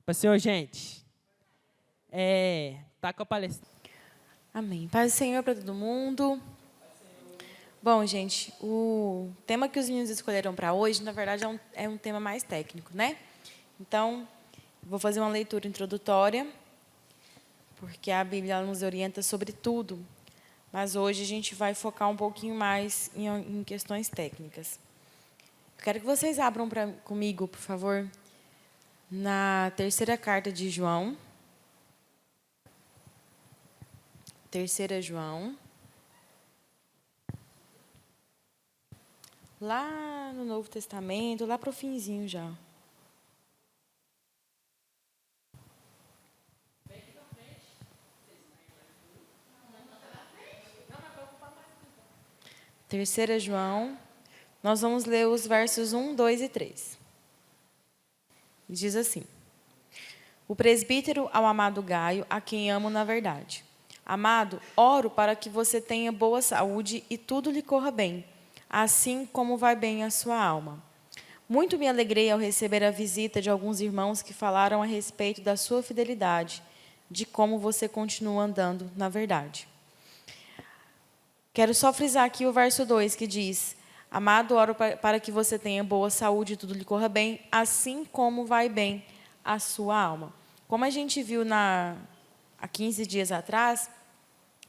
Para o senhor, gente. Tá com a palestra. Amém. Paz do Senhor para todo mundo. Bom, gente, o tema que os meninos escolheram para hoje, na verdade, é um tema mais técnico, né? Então, vou fazer uma leitura introdutória, porque a Bíblia ela nos orienta sobre tudo, mas hoje a gente vai focar um pouquinho mais em questões técnicas. Eu quero que vocês abram comigo, por favor, na terceira carta de João. Terceira João. Lá no Novo Testamento, lá para o finzinho já. Terceira João, nós vamos ler os versos 1, 2 e 3. Diz assim: O presbítero ao amado Gaio, a quem amo na verdade. Amado, oro para que você tenha boa saúde e tudo lhe corra bem, assim como vai bem a sua alma. Muito me alegrei ao receber a visita de alguns irmãos que falaram a respeito da sua fidelidade, de como você continua andando na verdade. Quero só frisar aqui o verso 2, que diz: Amado, oro para que você tenha boa saúde e tudo lhe corra bem, assim como vai bem a sua alma. Como a gente viu há 15 dias atrás,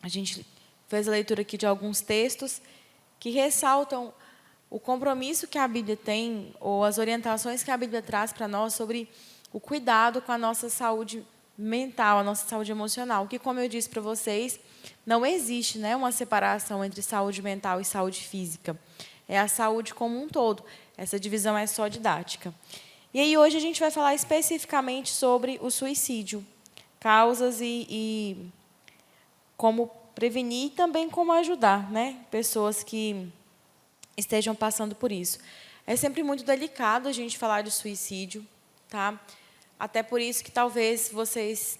a gente fez a leitura aqui de alguns textos que ressaltam o compromisso que a Bíblia tem, ou as orientações que a Bíblia traz para nós sobre o cuidado com a nossa saúde mental, a nossa saúde emocional, que, como eu disse para vocês, não existe, né, uma separação entre saúde mental e saúde física. É a saúde como um todo. Essa divisão é só didática. E aí hoje a gente vai falar especificamente sobre o suicídio, causas e como prevenir e também como ajudar, né, pessoas que estejam passando por isso. É sempre muito delicado a gente falar de suicídio, tá? Até por isso que talvez vocês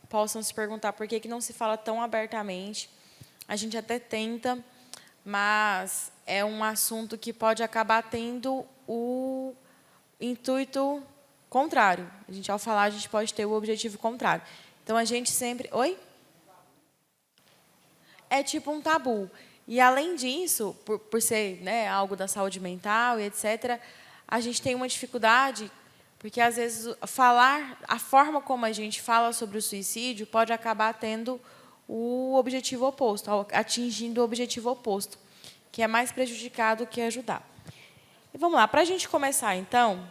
possam se perguntar por que não se fala tão abertamente. A gente até tenta, mas é um assunto que pode acabar tendo o intuito contrário. A gente, ao falar, a gente pode ter o objetivo contrário. Então, a gente sempre... Oi? É tipo um tabu. E, além disso, por ser, né, algo da saúde mental e etc., a gente tem uma dificuldade, porque, às vezes, a forma como a gente fala sobre o suicídio pode acabar tendo o objetivo oposto, atingindo o objetivo oposto, que é mais prejudicado que ajudar. E vamos lá, para a gente começar, então,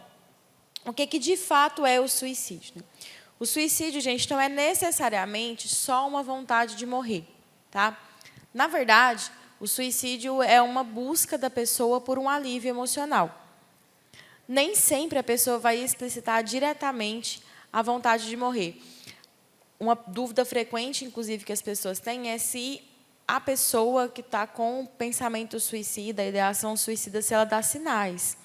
o que de fato é o suicídio? Né? O suicídio, gente, não é necessariamente só uma vontade de morrer, tá? Na verdade, o suicídio é uma busca da pessoa por um alívio emocional. Nem sempre a pessoa vai explicitar diretamente a vontade de morrer. Uma dúvida frequente, inclusive, que as pessoas têm é se a pessoa que está com pensamento suicida, ideação suicida, se ela dá sinais.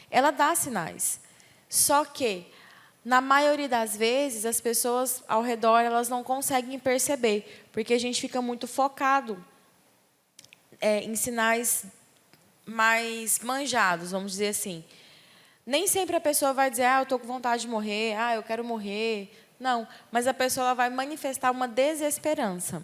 Ela dá sinais. Só que, na maioria das vezes, as pessoas ao redor elas não conseguem perceber, porque a gente fica muito focado em sinais mais manjados, vamos dizer assim. Nem sempre a pessoa vai dizer, eu estou com vontade de morrer, eu quero morrer. Não, mas a pessoa ela vai manifestar uma desesperança.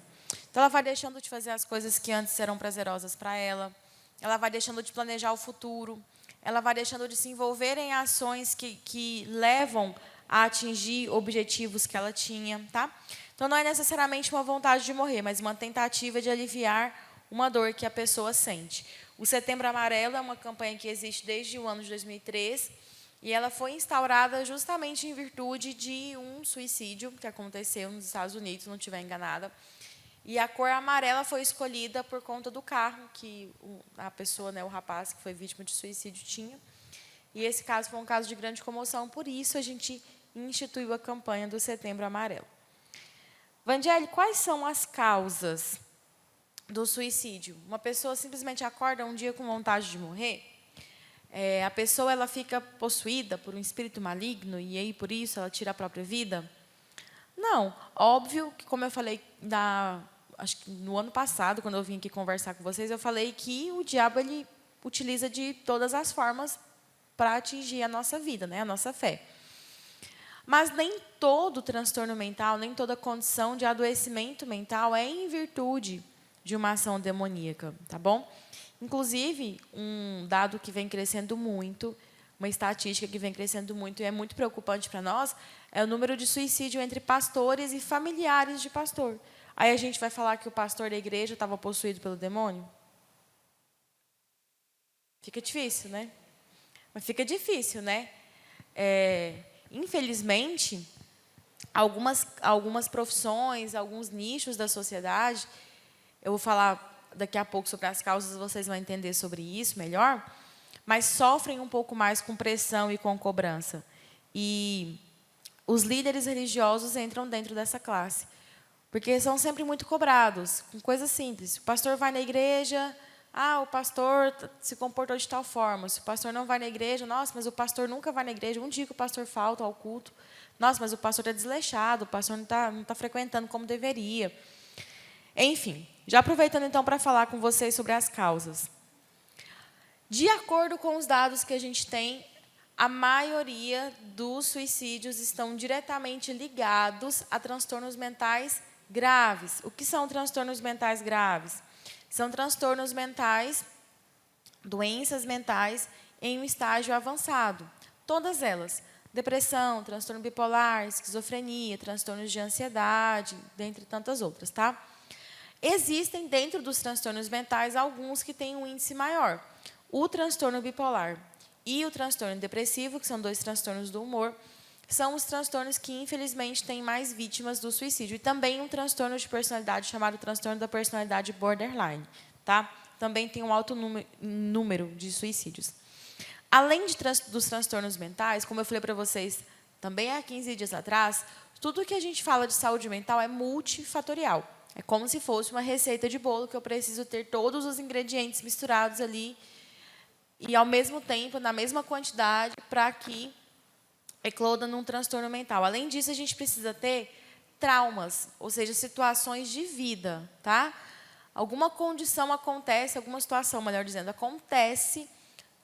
Então, ela vai deixando de fazer as coisas que antes eram prazerosas para ela, ela vai deixando de planejar o futuro, ela vai deixando de se envolver em ações que levam a atingir objetivos que ela tinha. Tá? Então, não é necessariamente uma vontade de morrer, mas uma tentativa de aliviar uma dor que a pessoa sente. O Setembro Amarelo é uma campanha que existe desde o ano de 2003 e ela foi instaurada justamente em virtude de um suicídio que aconteceu nos Estados Unidos, se não estiver enganada. E a cor amarela foi escolhida por conta do carro que a pessoa, né, o rapaz que foi vítima de suicídio tinha. E esse caso foi um caso de grande comoção, por isso a gente instituiu a campanha do Setembro Amarelo. Vangelli, quais são as causas do suicídio? Uma pessoa simplesmente acorda um dia com vontade de morrer? A pessoa ela fica possuída por um espírito maligno e aí por isso ela tira a própria vida? Não. Óbvio que, como eu falei acho que no ano passado, quando eu vim aqui conversar com vocês, eu falei que o diabo ele utiliza de todas as formas para atingir a nossa vida, né, a nossa fé. Mas nem todo transtorno mental, nem toda condição de adoecimento mental é em virtude de uma ação demoníaca, tá bom? Inclusive, um dado que vem crescendo muito, uma estatística que vem crescendo muito e é muito preocupante para nós, é o número de suicídio entre pastores e familiares de pastor. Aí a gente vai falar que o pastor da igreja estava possuído pelo demônio? Fica difícil, né? Mas fica difícil, né? Infelizmente, algumas profissões, alguns nichos da sociedade, eu vou falar daqui a pouco sobre as causas, vocês vão entender sobre isso melhor, mas sofrem um pouco mais com pressão e com cobrança. E os líderes religiosos entram dentro dessa classe, porque são sempre muito cobrados, com coisas simples. O pastor vai na igreja, o pastor se comportou de tal forma. Se o pastor não vai na igreja, nossa, mas o pastor nunca vai na igreja. Um dia que o pastor falta ao culto, nossa, mas o pastor está desleixado, o pastor não tá frequentando como deveria. Enfim, já aproveitando então para falar com vocês sobre as causas. De acordo com os dados que a gente tem, a maioria dos suicídios estão diretamente ligados a transtornos mentais graves. O que são transtornos mentais graves? São transtornos mentais, doenças mentais em um estágio avançado. Todas elas. Depressão, transtorno bipolar, esquizofrenia, transtornos de ansiedade, dentre tantas outras, tá? Existem, dentro dos transtornos mentais, alguns que têm um índice maior. O transtorno bipolar e o transtorno depressivo, que são 2 transtornos do humor, são os transtornos que, infelizmente, têm mais vítimas do suicídio. E também um transtorno de personalidade chamado transtorno da personalidade borderline. Tá? Também tem um alto número de suicídios. Além dos transtornos mentais, como eu falei para vocês também há 15 dias atrás, tudo que a gente fala de saúde mental é multifatorial. É como se fosse uma receita de bolo que eu preciso ter todos os ingredientes misturados ali e, ao mesmo tempo, na mesma quantidade, para que ecloda num transtorno mental. Além disso, a gente precisa ter traumas, ou seja, situações de vida, tá? Alguma condição acontece, alguma situação, melhor dizendo, acontece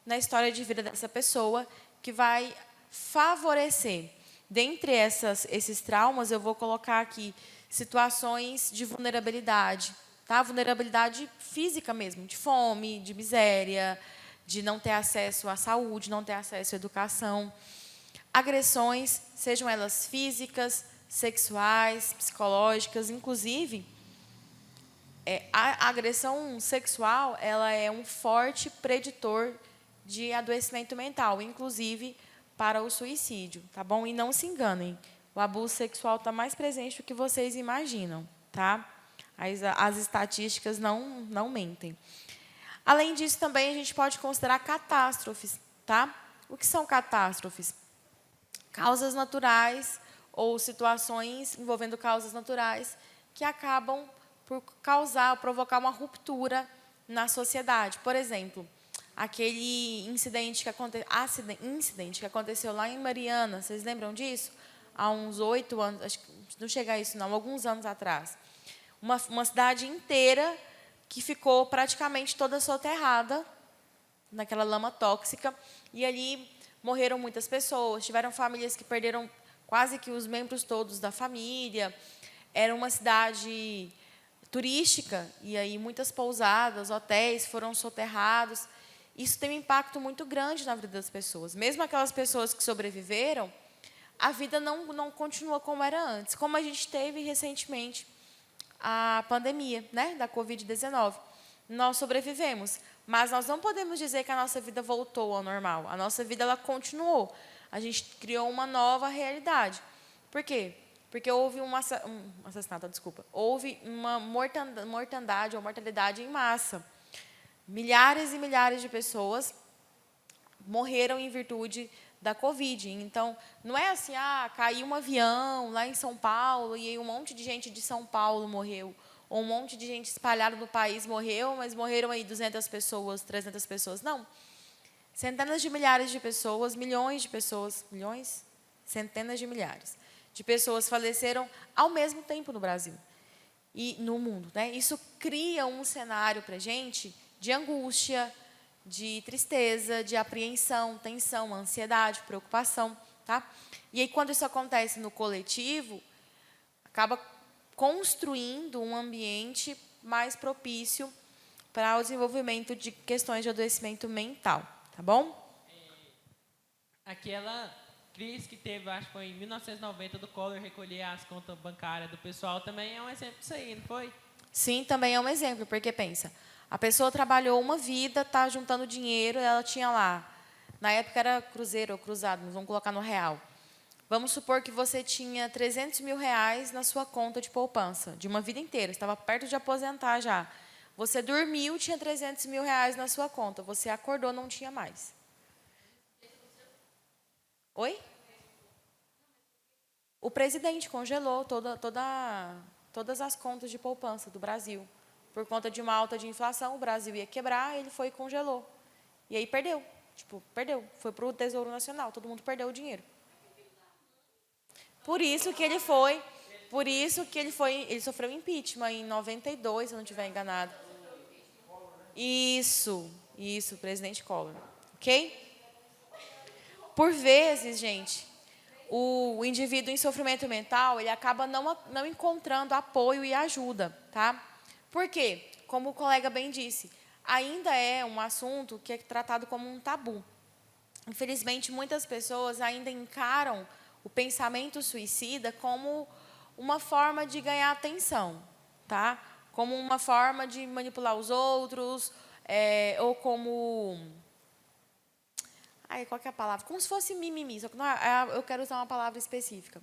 na história de vida dessa pessoa que vai favorecer. Dentre esses traumas, eu vou colocar aqui situações de vulnerabilidade, tá? Vulnerabilidade física mesmo, de fome, de miséria, de não ter acesso à saúde, não ter acesso à educação. Agressões, sejam elas físicas, sexuais, psicológicas, inclusive, a agressão sexual ela é um forte preditor de adoecimento mental, inclusive para o suicídio, tá bom? E não se enganem, o abuso sexual está mais presente do que vocês imaginam, tá? As estatísticas não mentem. Além disso, também a gente pode considerar catástrofes, tá? O que são catástrofes? Causas naturais ou situações envolvendo causas naturais que acabam por provocar uma ruptura na sociedade. Por exemplo, aquele incidente que aconteceu lá em Mariana, vocês lembram disso? Há uns 8 anos, acho que não chega a isso não, alguns anos atrás. Uma cidade inteira que ficou praticamente toda soterrada naquela lama tóxica, e ali morreram muitas pessoas, tiveram famílias que perderam quase que os membros todos da família. Era uma cidade turística, e aí muitas pousadas, hotéis foram soterrados. Isso tem um impacto muito grande na vida das pessoas. Mesmo aquelas pessoas que sobreviveram, a vida não continua como era antes. Como a gente teve recentemente a pandemia, né, da Covid-19. Nós sobrevivemos, mas nós não podemos dizer que a nossa vida voltou ao normal. A nossa vida ela continuou. A gente criou uma nova realidade. Por quê? Porque houve um assassinato, desculpa. Houve uma mortandade ou mortalidade em massa. Milhares e milhares de pessoas morreram em virtude da Covid. Então, não é assim, caiu um avião lá em São Paulo e aí um monte de gente de São Paulo morreu. Ou um monte de gente espalhada no país morreu, mas morreram aí 200 pessoas, 300 pessoas. Não. Centenas de milhares de pessoas, milhões de pessoas, milhões? Centenas de milhares de pessoas faleceram ao mesmo tempo no Brasil e no mundo, né? Isso cria um cenário para a gente de angústia, de tristeza, de apreensão, tensão, ansiedade, preocupação. tá? E aí, quando isso acontece no coletivo, acaba construindo um ambiente mais propício para o desenvolvimento de questões de adoecimento mental, tá bom? Aquela crise que teve, acho que foi em 1990, do Collor recolher as contas bancárias do pessoal, também é um exemplo disso aí, não foi? Sim, também é um exemplo, porque pensa, a pessoa trabalhou uma vida, está juntando dinheiro, ela tinha lá, na época era cruzeiro ou cruzado, mas vamos colocar no real. Vamos supor que você tinha 300 mil reais na sua conta de poupança, de uma vida inteira, estava perto de aposentar já. Você dormiu, tinha 300 mil reais na sua conta, você acordou, não tinha mais. Oi? O presidente congelou todas as contas de poupança do Brasil. Por conta de uma alta de inflação, o Brasil ia quebrar, ele foi e congelou. E aí perdeu. Perdeu. Foi para o Tesouro Nacional, todo mundo perdeu o dinheiro. Ele sofreu impeachment em 92, se eu não estiver enganado. Isso, presidente Collor. Ok? Por vezes, gente, o indivíduo em sofrimento mental, ele acaba não encontrando apoio e ajuda, tá? Por quê? Como o colega bem disse, ainda é um assunto que é tratado como um tabu. Infelizmente, muitas pessoas ainda encaram o pensamento suicida como uma forma de ganhar atenção, tá? Como uma forma de manipular os outros, ou como... Ai, qual que é a palavra? Como se fosse mimimi, só que eu quero usar uma palavra específica.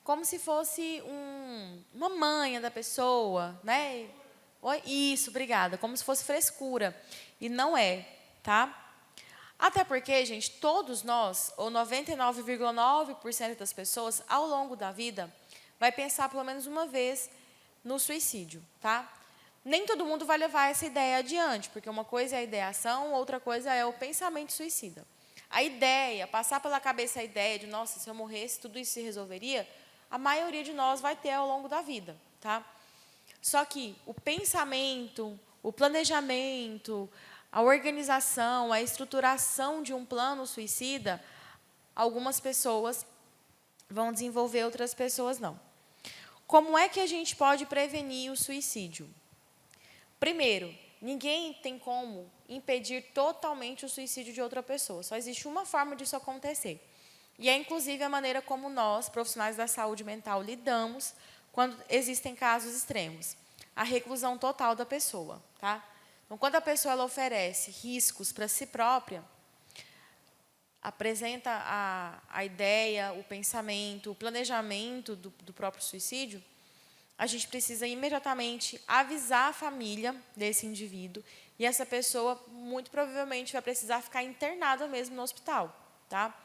Como se fosse uma manha da pessoa, né? Isso, obrigada. Como se fosse frescura. E não é, tá? Até porque, gente, todos nós, ou 99,9% das pessoas, ao longo da vida, vai pensar pelo menos uma vez no suicídio, tá? Nem todo mundo vai levar essa ideia adiante, porque uma coisa é a ideação, outra coisa é o pensamento suicida. A ideia, passar pela cabeça a ideia de, nossa, se eu morresse, tudo isso se resolveria, a maioria de nós vai ter ao longo da vida, tá? Só que o pensamento, o planejamento, a organização, a estruturação de um plano suicida, algumas pessoas vão desenvolver, outras pessoas não. Como é que a gente pode prevenir o suicídio? Primeiro, ninguém tem como impedir totalmente o suicídio de outra pessoa. Só existe uma forma disso acontecer. E é, inclusive, a maneira como nós, profissionais da saúde mental, lidamos quando existem casos extremos. A reclusão total da pessoa, tá? Então, quando a pessoa ela oferece riscos para si própria, apresenta a ideia, o pensamento, o planejamento do próprio suicídio, a gente precisa imediatamente avisar a família desse indivíduo e essa pessoa, muito provavelmente, vai precisar ficar internada mesmo no hospital, tá?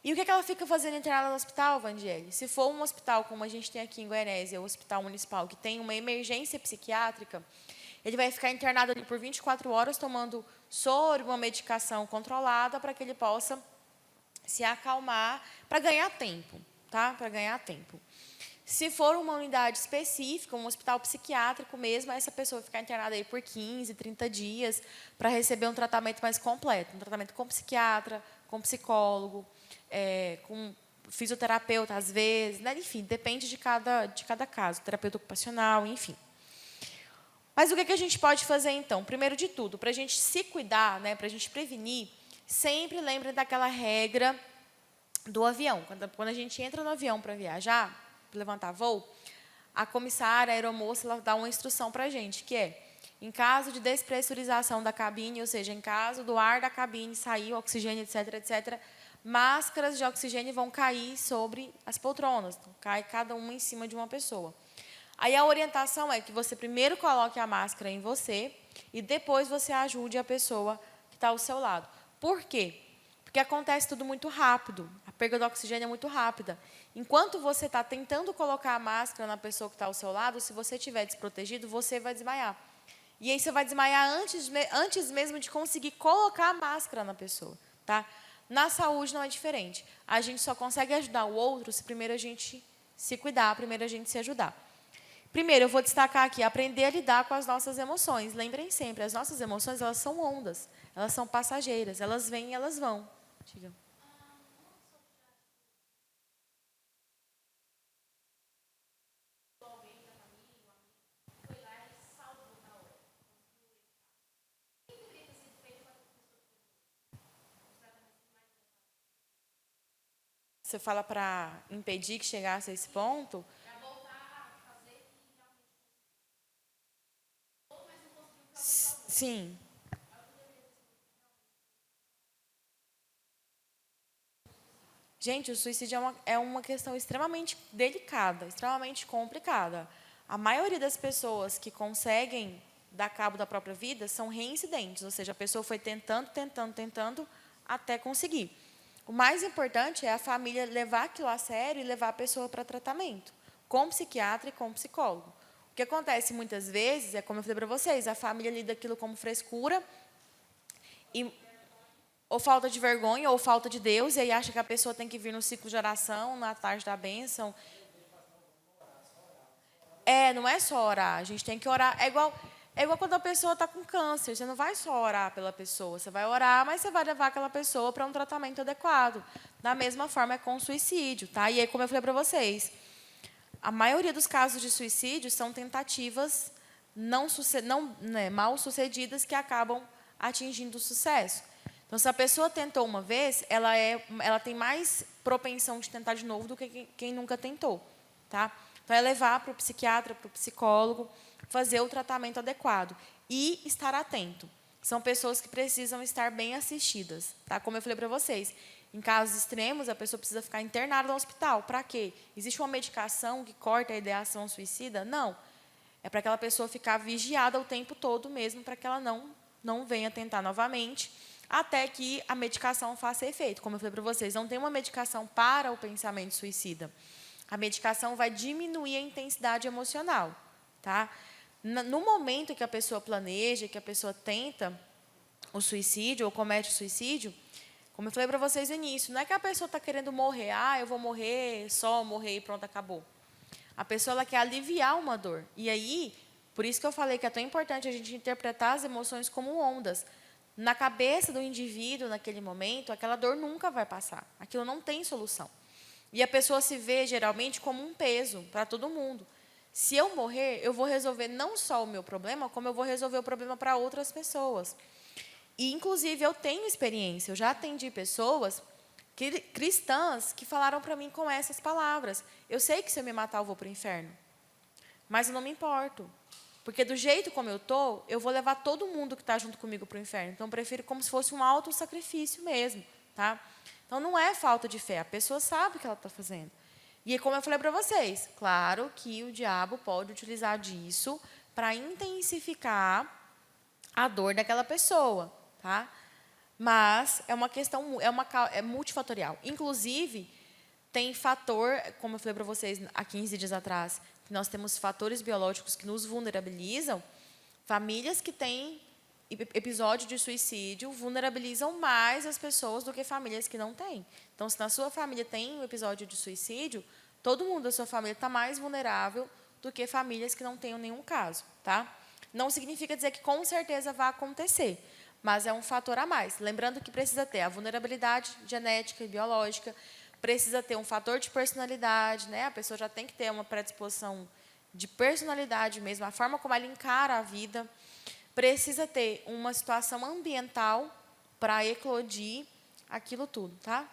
E o que ela fica fazendo internada no hospital, Vandiele? Se for um hospital, como a gente tem aqui em Goianésia, o Hospital Municipal, que tem uma emergência psiquiátrica, ele vai ficar internado ali por 24 horas, tomando soro, uma medicação controlada, para que ele possa se acalmar, para ganhar tempo, tá? Para ganhar tempo. Se for uma unidade específica, um hospital psiquiátrico mesmo, essa pessoa vai ficar internada aí por 15, 30 dias para receber um tratamento mais completo. Um tratamento com psiquiatra, com psicólogo, com fisioterapeuta, às vezes, né? Enfim, depende de cada caso, terapeuta ocupacional, enfim. Mas o que a gente pode fazer, então? Primeiro de tudo, para a gente se cuidar, né, para a gente prevenir, sempre lembre daquela regra do avião. Quando a gente entra no avião para viajar, levantar voo, a comissária, a aeromoça, ela dá uma instrução para a gente, que é, em caso de despressurização da cabine, ou seja, em caso do ar da cabine sair, oxigênio, etc., etc., máscaras de oxigênio vão cair sobre as poltronas, então, cai cada uma em cima de uma pessoa. Aí a orientação é que você primeiro coloque a máscara em você e depois você ajude a pessoa que está ao seu lado. Por quê? Porque acontece tudo muito rápido. A perda do oxigênio é muito rápida. Enquanto você está tentando colocar a máscara na pessoa que está ao seu lado, se você estiver desprotegido, você vai desmaiar. E aí você vai desmaiar antes mesmo de conseguir colocar a máscara na pessoa, tá? Na saúde não é diferente. A gente só consegue ajudar o outro se primeiro a gente se cuidar, primeiro a gente se ajudar. Primeiro, eu vou destacar aqui, aprender a lidar com as nossas emoções. Lembrem sempre, as nossas emoções, elas são ondas, elas são passageiras, elas vêm e elas vão. Diga. Você fala para impedir que chegasse a esse ponto? Sim. Gente, o suicídio é uma questão extremamente delicada, extremamente complicada. A maioria das pessoas que conseguem dar cabo da própria vida são reincidentes, ou seja, a pessoa foi tentando, tentando, tentando até conseguir. O mais importante é a família levar aquilo a sério e levar a pessoa para tratamento, com psiquiatra e com psicólogo. O que acontece muitas vezes é, como eu falei para vocês, a família lida aquilo como frescura e ou falta de vergonha, ou falta de Deus, e aí acha que a pessoa tem que vir no ciclo de oração, na tarde da bênção. Não é só orar, a gente tem que orar. É igual quando a pessoa está com câncer, você não vai só orar pela pessoa, você vai orar, mas você vai levar aquela pessoa para um tratamento adequado. Da mesma forma é com o suicídio, tá? E aí, como eu falei para vocês, a maioria dos casos de suicídio são tentativas mal sucedidas que acabam atingindo o sucesso. Então, se a pessoa tentou uma vez, ela tem mais propensão de tentar de novo do que quem nunca tentou, tá? Então, é levar para o psiquiatra, para o psicólogo, fazer o tratamento adequado e estar atento. São pessoas que precisam estar bem assistidas, tá? Como eu falei para vocês, em casos extremos, a pessoa precisa ficar internada no hospital. Para quê? Existe uma medicação que corta a ideação suicida? Não. É para aquela pessoa ficar vigiada o tempo todo mesmo, para que ela não venha tentar novamente, até que a medicação faça efeito. Como eu falei para vocês, não tem uma medicação para o pensamento suicida. A medicação vai diminuir a intensidade emocional, tá? No momento que a pessoa planeja, que a pessoa tenta o suicídio ou comete o suicídio, como eu falei para vocês no início, não é que a pessoa está querendo morrer, eu vou morrer, só morrer e pronto, acabou. A pessoa ela quer aliviar uma dor. E aí, por isso que eu falei que é tão importante a gente interpretar as emoções como ondas. Na cabeça do indivíduo, naquele momento, aquela dor nunca vai passar. Aquilo não tem solução. E a pessoa se vê, geralmente, como um peso para todo mundo. Se eu morrer, eu vou resolver não só o meu problema, como eu vou resolver o problema para outras pessoas. E, inclusive, eu tenho experiência. Eu já atendi pessoas cristãs que falaram para mim com essas palavras. Eu sei que se eu me matar, eu vou para o inferno. Mas eu não me importo. Porque do jeito como eu estou, eu vou levar todo mundo que está junto comigo para o inferno. Então, eu prefiro como se fosse um autossacrifício mesmo. Tá? Então, não é falta de fé. A pessoa sabe o que ela está fazendo. E, como eu falei para vocês, claro que o diabo pode utilizar disso para intensificar a dor daquela pessoa. Tá? Mas é uma questão, é multifatorial. Inclusive, tem fator, como eu falei para vocês há 15 dias atrás, que nós temos fatores biológicos que nos vulnerabilizam. Famílias que têm episódio de suicídio vulnerabilizam mais as pessoas do que famílias que não têm. Então, se na sua família tem um episódio de suicídio, todo mundo da sua família está mais vulnerável do que famílias que não tenham nenhum caso. Tá? Não significa dizer que com certeza vai acontecer, mas é um fator a mais. Lembrando que precisa ter a vulnerabilidade genética e biológica, precisa ter um fator de personalidade, né? A pessoa já tem que ter uma predisposição de personalidade mesmo, a forma como ela encara a vida. Precisa ter uma situação ambiental para eclodir aquilo tudo, tá?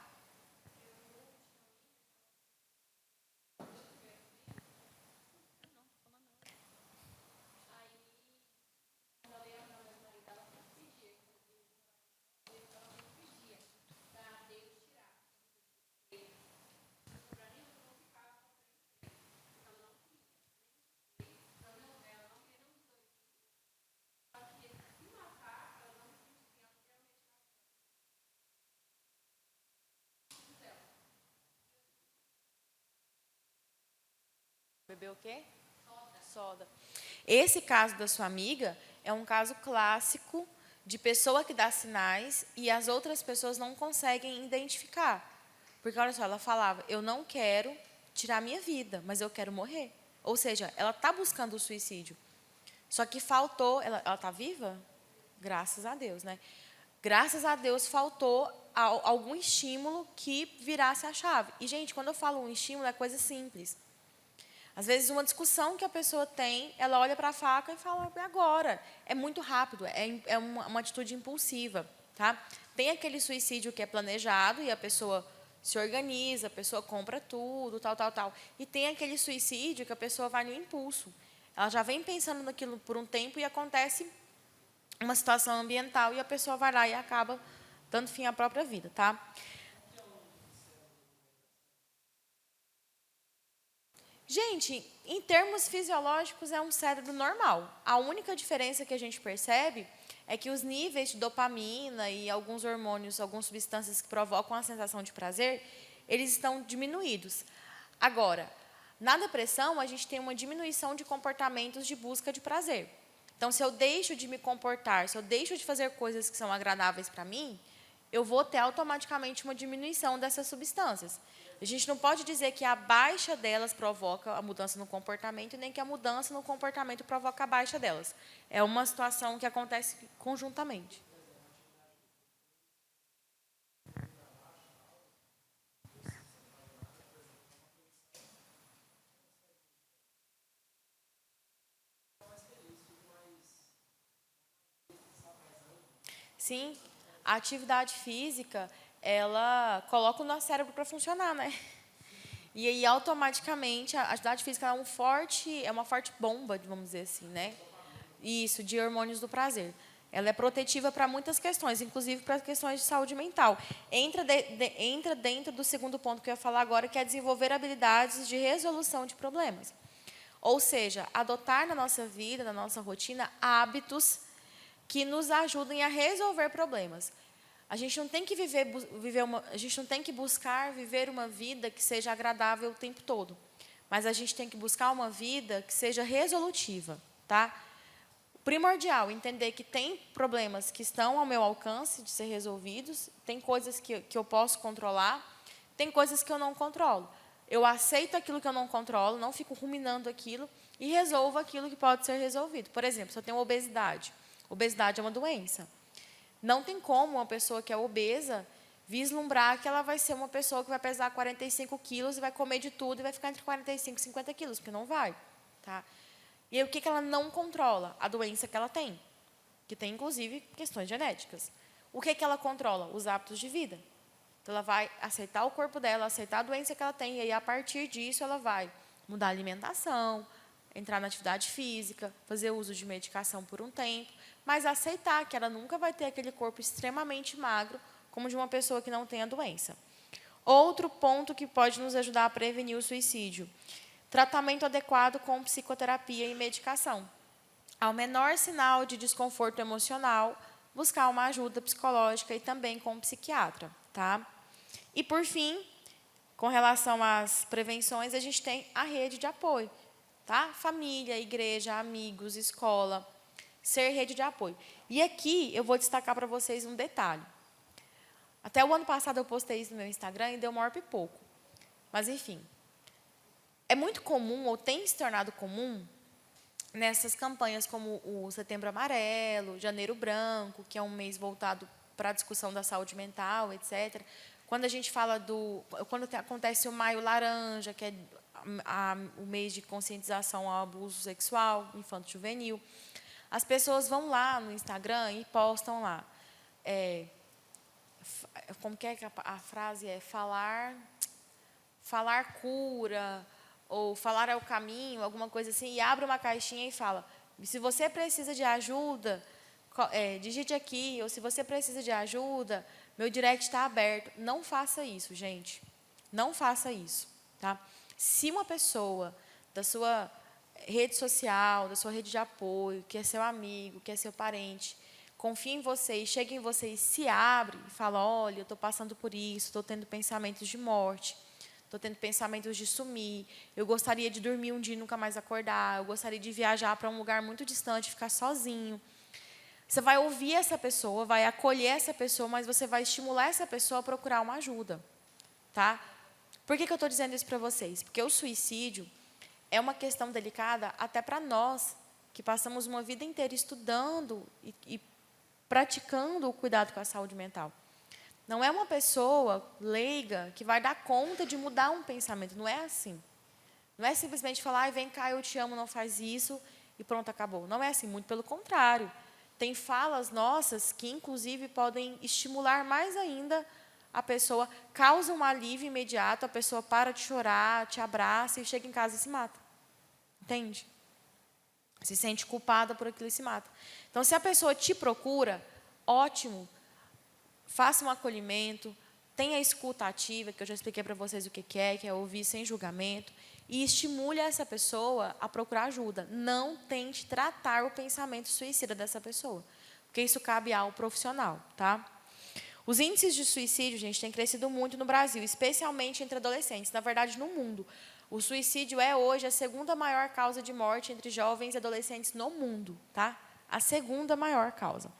Beber o quê? Soda. Esse caso da sua amiga é um caso clássico de pessoa que dá sinais e as outras pessoas não conseguem identificar. Porque, olha só, ela falava, eu não quero tirar minha vida, mas eu quero morrer. Ou seja, ela está buscando o suicídio. Só que faltou, ela está viva? Graças a Deus, né? Graças a Deus faltou algum estímulo que virasse a chave. E, gente, quando eu falo um estímulo, é coisa simples. Às vezes, uma discussão que a pessoa tem, ela olha para a faca e fala, agora. É muito rápido, é uma atitude impulsiva. Tá? Tem aquele suicídio que é planejado e a pessoa se organiza, a pessoa compra tudo, tal, tal, tal. E tem aquele suicídio que a pessoa vai no impulso. Ela já vem pensando naquilo por um tempo e acontece uma situação ambiental e a pessoa vai lá e acaba dando fim à própria vida, tá? Gente, em termos fisiológicos, é um cérebro normal. A única diferença que a gente percebe é que os níveis de dopamina e alguns hormônios, algumas substâncias que provocam a sensação de prazer, eles estão diminuídos. Agora, na depressão, a gente tem uma diminuição de comportamentos de busca de prazer. Então, se eu deixo de me comportar, se eu deixo de fazer coisas que são agradáveis para mim, eu vou ter automaticamente uma diminuição dessas substâncias. A gente não pode dizer que a baixa delas provoca a mudança no comportamento, nem que a mudança no comportamento provoca a baixa delas. É uma situação que acontece conjuntamente. Sim, a atividade física, ela coloca o nosso cérebro para funcionar, né? E aí, automaticamente, a atividade física é uma forte bomba, vamos dizer assim, né? Isso, de hormônios do prazer. Ela é protetiva para muitas questões, inclusive para questões de saúde mental. Entra dentro do segundo ponto que eu ia falar agora, que é desenvolver habilidades de resolução de problemas. Ou seja, adotar na nossa vida, na nossa rotina, hábitos que nos ajudem a resolver problemas. A gente não tem que a gente não tem que buscar viver uma vida que seja agradável o tempo todo, mas a gente tem que buscar uma vida que seja resolutiva, tá? Primordial entender que tem problemas que estão ao meu alcance de ser resolvidos, tem coisas que eu posso controlar, tem coisas que eu não controlo. Eu aceito aquilo que eu não controlo, não fico ruminando aquilo e resolvo aquilo que pode ser resolvido. Por exemplo, se eu tenho obesidade. Obesidade é uma doença. Não tem como uma pessoa que é obesa vislumbrar que ela vai ser uma pessoa que vai pesar 45 quilos e vai comer de tudo e vai ficar entre 45 e 50 quilos, porque não vai. Tá? E aí, o que ela não controla? A doença que ela tem, que tem, inclusive, questões genéticas. O que ela controla? Os hábitos de vida. Então, ela vai aceitar o corpo dela, aceitar a doença que ela tem, e aí, a partir disso, ela vai mudar a alimentação, entrar na atividade física, fazer uso de medicação por um tempo, mas aceitar que ela nunca vai ter aquele corpo extremamente magro, como de uma pessoa que não tem a doença. Outro ponto que pode nos ajudar a prevenir o suicídio: tratamento adequado com psicoterapia e medicação. Ao menor sinal de desconforto emocional, buscar uma ajuda psicológica e também com um psiquiatra. Tá? E, por fim, com relação às prevenções, a gente tem a rede de apoio. Tá? Família, igreja, amigos, escola, ser rede de apoio. E aqui eu vou destacar para vocês um detalhe. Até o ano passado eu postei isso no meu Instagram e deu maior pipoco. Mas, enfim, é muito comum, ou tem se tornado comum, nessas campanhas como o Setembro Amarelo, Janeiro Branco, que é um mês voltado para a discussão da saúde mental, etc. Quando a gente fala quando acontece o Maio Laranja, que é o mês de conscientização ao abuso sexual infanto-juvenil, as pessoas vão lá no Instagram e postam lá. Como que é que a frase é? Falar cura, ou falar é o caminho, alguma coisa assim, e abre uma caixinha e fala: se você precisa de ajuda, digite aqui, ou se você precisa de ajuda, meu direct está aberto. Não faça isso, gente. Não faça isso. Tá? Se uma pessoa da sua rede social, da sua rede de apoio, que é seu amigo, que é seu parente, confia em você e chega em você e se abre e fala: olha, eu estou passando por isso, estou tendo pensamentos de morte, estou tendo pensamentos de sumir, eu gostaria de dormir um dia e nunca mais acordar, eu gostaria de viajar para um lugar muito distante, ficar sozinho. Você vai ouvir essa pessoa, vai acolher essa pessoa, mas você vai estimular essa pessoa a procurar uma ajuda. Tá? Por que eu estou dizendo isso para vocês? Porque o suicídio é uma questão delicada até para nós, que passamos uma vida inteira estudando e praticando o cuidado com a saúde mental. Não é uma pessoa leiga que vai dar conta de mudar um pensamento. Não é assim. Não é simplesmente falar: vem cá, eu te amo, não faz isso, e pronto, acabou. Não é assim, muito pelo contrário. Tem falas nossas que, inclusive, podem estimular mais ainda a pessoa causa um alívio imediato, a pessoa para de chorar, te abraça e chega em casa e se mata. Entende? Se sente culpada por aquilo e se mata. Então, se a pessoa te procura, ótimo, faça um acolhimento, tenha a escuta ativa, que eu já expliquei para vocês o que é ouvir sem julgamento, e estimule essa pessoa a procurar ajuda. Não tente tratar o pensamento suicida dessa pessoa, porque isso cabe ao profissional, tá? Os índices de suicídio, gente, têm crescido muito no Brasil, especialmente entre adolescentes, na verdade, no mundo. O suicídio é hoje a segunda maior causa de morte entre jovens e adolescentes no mundo, tá? A segunda maior causa.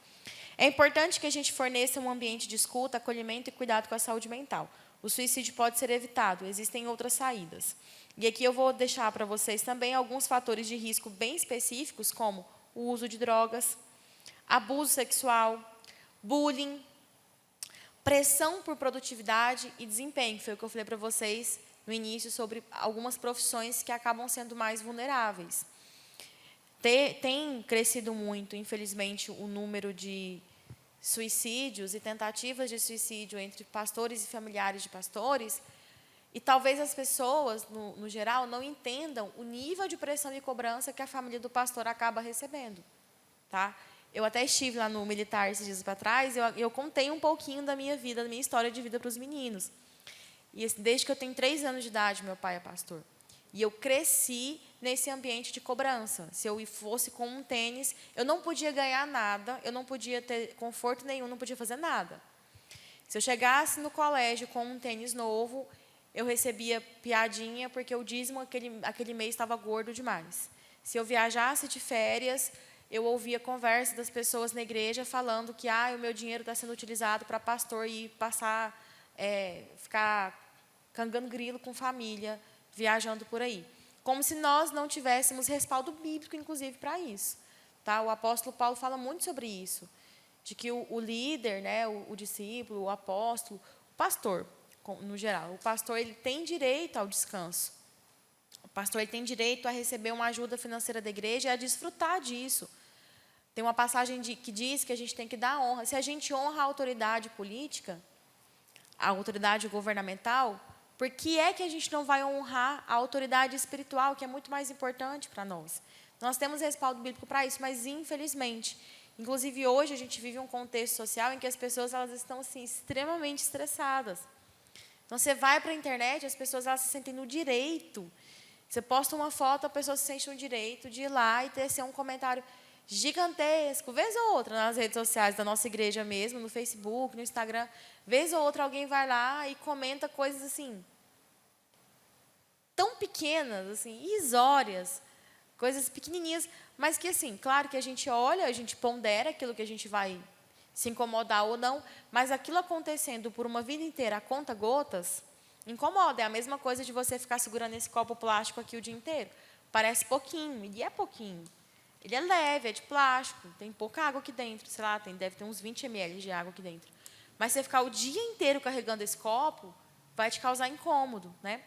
É importante que a gente forneça um ambiente de escuta, acolhimento e cuidado com a saúde mental. O suicídio pode ser evitado, existem outras saídas. E aqui eu vou deixar para vocês também alguns fatores de risco bem específicos, como o uso de drogas, abuso sexual, bullying, pressão por produtividade e desempenho, que foi o que eu falei para vocês no início sobre algumas profissões que acabam sendo mais vulneráveis. Tem crescido muito, infelizmente, o número de suicídios e tentativas de suicídio entre pastores e familiares de pastores, e talvez as pessoas, no geral, não entendam o nível de pressão e cobrança que a família do pastor acaba recebendo. Tá? Eu até estive lá no militar esses dias para trás, e eu contei um pouquinho da minha vida, da minha história de vida para os meninos. E desde que eu tenho 3 anos de idade, meu pai é pastor. E eu cresci nesse ambiente de cobrança. Se eu fosse com um tênis, eu não podia ganhar nada, eu não podia ter conforto nenhum, não podia fazer nada. Se eu chegasse no colégio com um tênis novo, eu recebia piadinha porque o dízimo aquele mês estava gordo demais. Se eu viajasse de férias, eu ouvia conversa das pessoas na igreja falando que o meu dinheiro está sendo utilizado para pastor ir passar, ficar cangando grilo com família, viajando por aí. Como se nós não tivéssemos respaldo bíblico, inclusive, para isso. Tá? O apóstolo Paulo fala muito sobre isso, de que o líder, né, o discípulo, o apóstolo, o pastor, no geral, o pastor ele tem direito ao descanso. O pastor ele tem direito a receber uma ajuda financeira da igreja e a desfrutar disso. Tem uma passagem que diz que a gente tem que dar honra. Se a gente honra a autoridade política, a autoridade governamental, por que é que a gente não vai honrar a autoridade espiritual, que é muito mais importante para nós? Nós temos respaldo bíblico para isso, mas, infelizmente, inclusive hoje a gente vive um contexto social em que as pessoas elas estão assim, extremamente estressadas. Então, você vai para a internet, as pessoas elas se sentem no direito. Você posta uma foto, a pessoa se sente no direito de ir lá e tecer um comentário gigantesco, vez ou outra, nas redes sociais da nossa igreja mesmo, no Facebook, no Instagram, vez ou outra alguém vai lá e comenta coisas assim, tão pequenas, assim, irrisórias, coisas pequenininhas, mas que, assim, claro que a gente olha, a gente pondera aquilo que a gente vai se incomodar ou não, mas aquilo acontecendo por uma vida inteira a conta gotas, incomoda. É a mesma coisa de você ficar segurando esse copo plástico aqui o dia inteiro. Parece pouquinho, e é pouquinho. Ele é leve, é de plástico, tem pouca água aqui dentro, sei lá, deve ter uns 20 ml de água aqui dentro. Mas você ficar o dia inteiro carregando esse copo, vai te causar incômodo, né?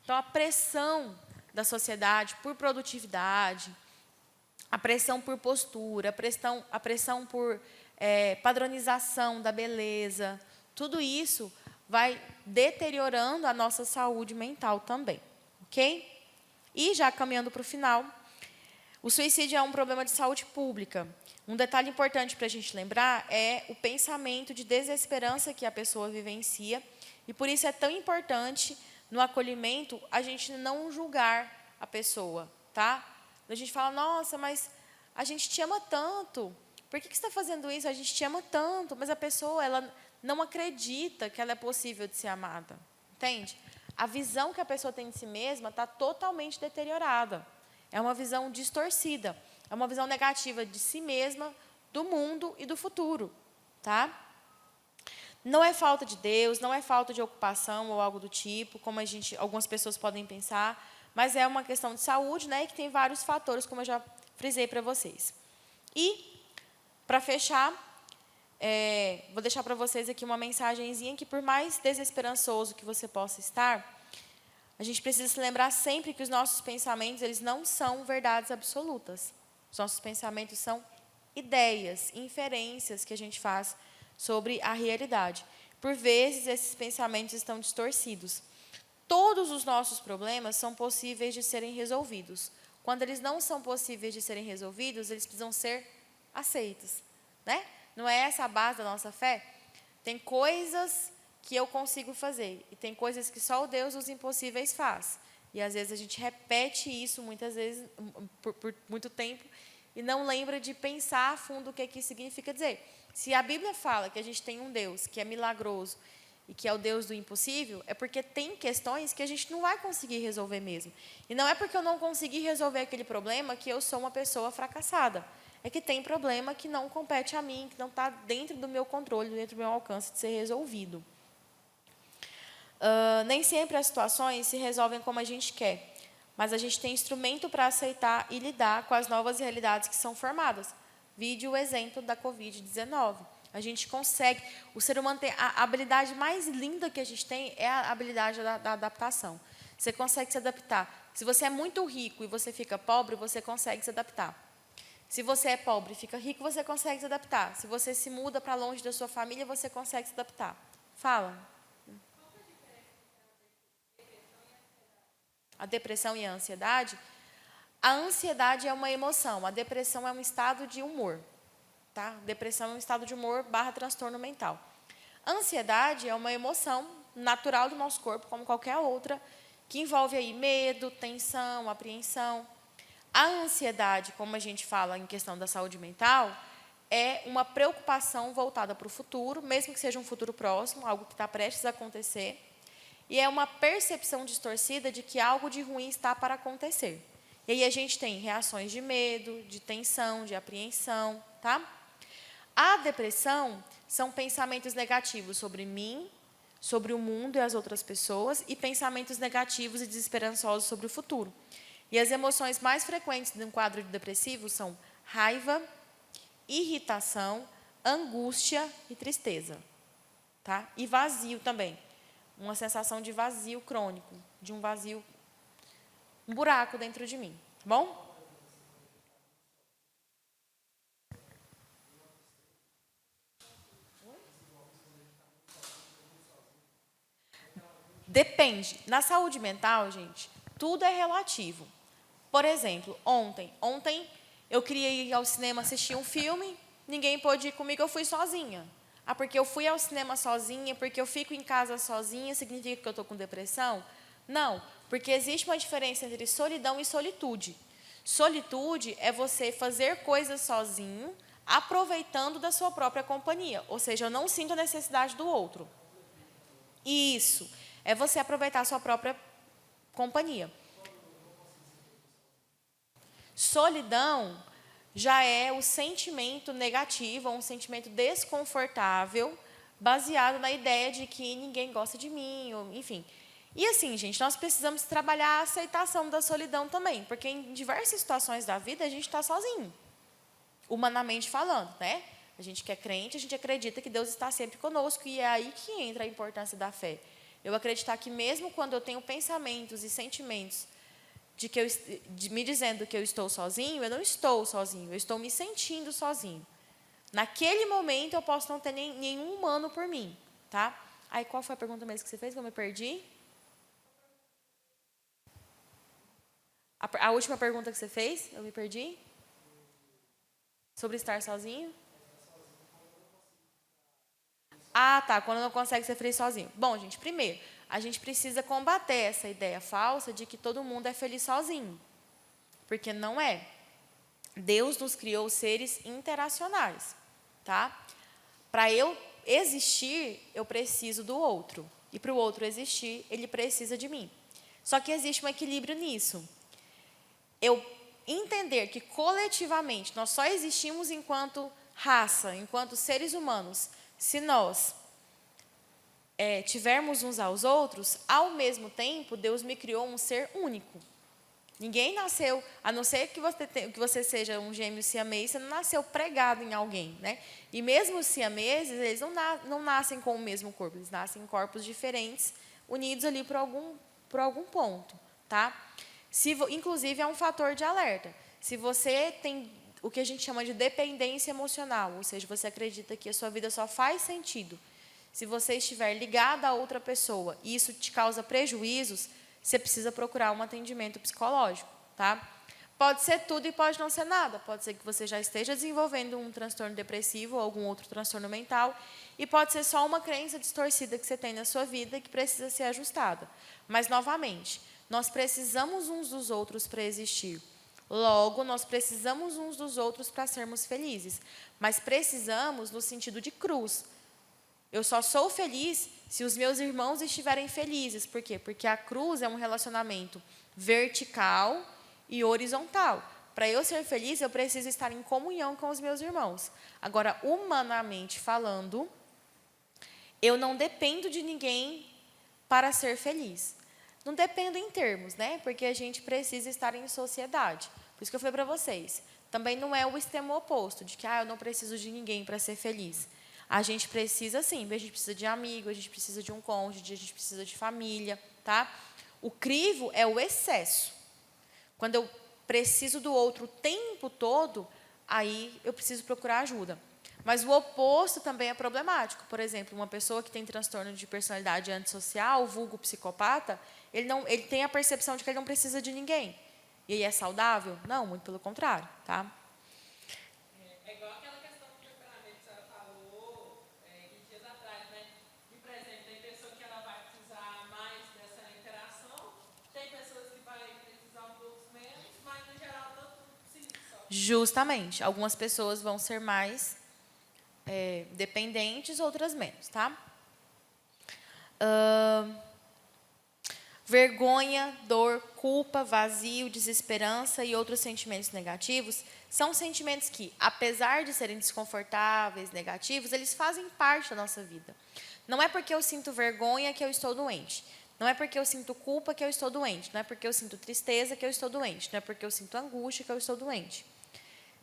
Então, a pressão da sociedade por produtividade, a pressão por postura, a pressão por padronização da beleza, tudo isso vai deteriorando a nossa saúde mental também, ok? E, já caminhando para o final, o suicídio é um problema de saúde pública. Um detalhe importante para a gente lembrar é o pensamento de desesperança que a pessoa vivencia, e por isso é tão importante, no acolhimento, a gente não julgar a pessoa, tá? A gente fala, nossa, mas a gente te ama tanto, por que você está fazendo isso? A gente te ama tanto, mas a pessoa ela não acredita que ela é possível de ser amada, entende? A visão que a pessoa tem de si mesma está totalmente deteriorada. É uma visão distorcida, é uma visão negativa de si mesma, do mundo e do futuro, tá? Não é falta de Deus, não é falta de ocupação ou algo do tipo, como algumas pessoas podem pensar, mas é uma questão de saúde, né, e que tem vários fatores, como eu já frisei para vocês. E, para fechar, vou deixar para vocês aqui uma mensagenzinha que, por mais desesperançoso que você possa estar, a gente precisa se lembrar sempre que os nossos pensamentos eles não são verdades absolutas. Os nossos pensamentos são ideias, inferências que a gente faz sobre a realidade. por vezes esses pensamentos estão distorcidos. Todos os nossos problemas são possíveis de serem resolvidos. Quando eles não são possíveis de serem resolvidos, eles precisam ser aceitos, né? Não é essa a base da nossa fé? Tem coisas que eu consigo fazer e tem coisas que só o Deus dos impossíveis faz. E às vezes a gente repete isso muitas vezes por muito tempo e não lembra de pensar a fundo o que isso significa dizer. Se a Bíblia fala que a gente tem um Deus que é milagroso e que é o Deus do impossível, é porque tem questões que a gente não vai conseguir resolver mesmo. E não é porque eu não consegui resolver aquele problema que eu sou uma pessoa fracassada. É que tem problema que não compete a mim, que não está dentro do meu controle, dentro do meu alcance de ser resolvido. Nem sempre as situações se resolvem como a gente quer, mas a gente tem instrumento para aceitar e lidar com as novas realidades que são formadas. Vide o exemplo da Covid-19. A gente consegue, o ser humano tem, a habilidade mais linda que a gente tem é a habilidade da adaptação. Você consegue se adaptar. Se você é muito rico e você fica pobre, você consegue se adaptar. Se você é pobre e fica rico, você consegue se adaptar. Se você se muda para longe da sua família, você consegue se adaptar. Fala. A depressão e a ansiedade? A ansiedade é uma emoção, a depressão é um estado de humor. Tá? Depressão é um estado de humor / transtorno mental. A ansiedade é uma emoção natural do nosso corpo, como qualquer outra, que envolve aí medo, tensão, apreensão. A ansiedade, como a gente fala em questão da saúde mental, é uma preocupação voltada para o futuro, mesmo que seja um futuro próximo, algo que está prestes a acontecer, e é uma percepção distorcida de que algo de ruim está para acontecer. E aí a gente tem reações de medo, de tensão, de apreensão, tá? A depressão são pensamentos negativos sobre mim, sobre o mundo e as outras pessoas, e pensamentos negativos e desesperançosos sobre o futuro. E as emoções mais frequentes de um quadro depressivo são raiva, irritação, angústia e tristeza. Tá? E vazio também. Uma sensação de vazio crônico, de um vazio, um buraco dentro de mim. Tá bom? Depende. Na saúde mental, gente, tudo é relativo. Por exemplo, ontem eu queria ir ao cinema assistir um filme, ninguém pôde ir comigo, eu fui sozinha. Ah, porque eu fui ao cinema sozinha, porque eu fico em casa sozinha, significa que eu estou com depressão? Não, porque existe uma diferença entre solidão e solitude. Solitude é você fazer coisas sozinho, aproveitando da sua própria companhia. Ou seja, eu não sinto a necessidade do outro. Isso, é você aproveitar a sua própria companhia. Solidão já é o sentimento negativo, um sentimento desconfortável, baseado na ideia de que ninguém gosta de mim, ou, enfim. E assim, gente, nós precisamos trabalhar a aceitação da solidão também, porque em diversas situações da vida a gente está sozinho, humanamente falando, né? A gente que é crente, a gente acredita que Deus está sempre conosco, e é aí que entra a importância da fé. Eu acreditar que mesmo quando eu tenho pensamentos e sentimentos de me dizendo que eu estou sozinho, eu não estou sozinho, eu estou me sentindo sozinho. Naquele momento eu posso não ter nenhum humano por mim, tá? Aí qual foi a pergunta mesmo que você fez que eu me perdi? A última pergunta que você fez, eu me perdi? Sobre estar sozinho? Ah, tá, quando não consegue ser feliz sozinho. Bom, gente, primeiro, a gente precisa combater essa ideia falsa de que todo mundo é feliz sozinho. Porque não é. Deus nos criou seres interacionais, tá? Para eu existir, eu preciso do outro. E para o outro existir, ele precisa de mim. Só que existe um equilíbrio nisso. Eu entender que coletivamente nós só existimos enquanto raça, enquanto seres humanos, se nós tivermos uns aos outros, ao mesmo tempo, Deus me criou um ser único. Ninguém nasceu, a não ser que você seja um gêmeo siamês, você não nasceu pregado em alguém, né? E mesmo os siameses, eles não nascem com o mesmo corpo, eles nascem em corpos diferentes, unidos ali por algum ponto, tá? Inclusive, é um fator de alerta. Se você tem o que a gente chama de dependência emocional, ou seja, você acredita que a sua vida só faz sentido Se você estiver ligada a outra pessoa e isso te causa prejuízos, você precisa procurar um atendimento psicológico, tá? Pode ser tudo e pode não ser nada. Pode ser que você já esteja desenvolvendo um transtorno depressivo ou algum outro transtorno mental, e pode ser só uma crença distorcida que você tem na sua vida e que precisa ser ajustada. Mas, novamente, nós precisamos uns dos outros para existir. Logo, nós precisamos uns dos outros para sermos felizes. Mas precisamos no sentido de cruz. Eu só sou feliz se os meus irmãos estiverem felizes. Por quê? Porque a cruz é um relacionamento vertical e horizontal. Para eu ser feliz, eu preciso estar em comunhão com os meus irmãos. Agora, humanamente falando, eu não dependo de ninguém para ser feliz. Não dependo em termos, né? Porque a gente precisa estar em sociedade. Por isso que eu falei para vocês. Também não é o extremo oposto, de que eu não preciso de ninguém para ser feliz. A gente precisa, sim, a gente precisa de amigo, a gente precisa de um cônjuge, a gente precisa de família, tá? O crivo é o excesso. Quando eu preciso do outro o tempo todo, aí eu preciso procurar ajuda. Mas o oposto também é problemático. Por exemplo, uma pessoa que tem transtorno de personalidade antissocial, vulgo psicopata, ele tem a percepção de que ele não precisa de ninguém. E aí é saudável? Não, muito pelo contrário, tá? É igual aquela questão do temperamento que a senhora falou 20 dias atrás, né? Que, por exemplo, tem pessoa que ela vai precisar mais dessa interação, tem pessoas que vai precisar um pouco menos, mas, no geral, todo mundo precisa. Justamente. Algumas pessoas vão ser mais dependentes, outras menos, tá? Vergonha, dor, culpa, vazio, desesperança e outros sentimentos negativos são sentimentos que, apesar de serem desconfortáveis, negativos, eles fazem parte da nossa vida. Não é porque eu sinto vergonha que eu estou doente. Não é porque eu sinto culpa que eu estou doente. Não é porque eu sinto tristeza que eu estou doente. Não é porque eu sinto angústia que eu estou doente.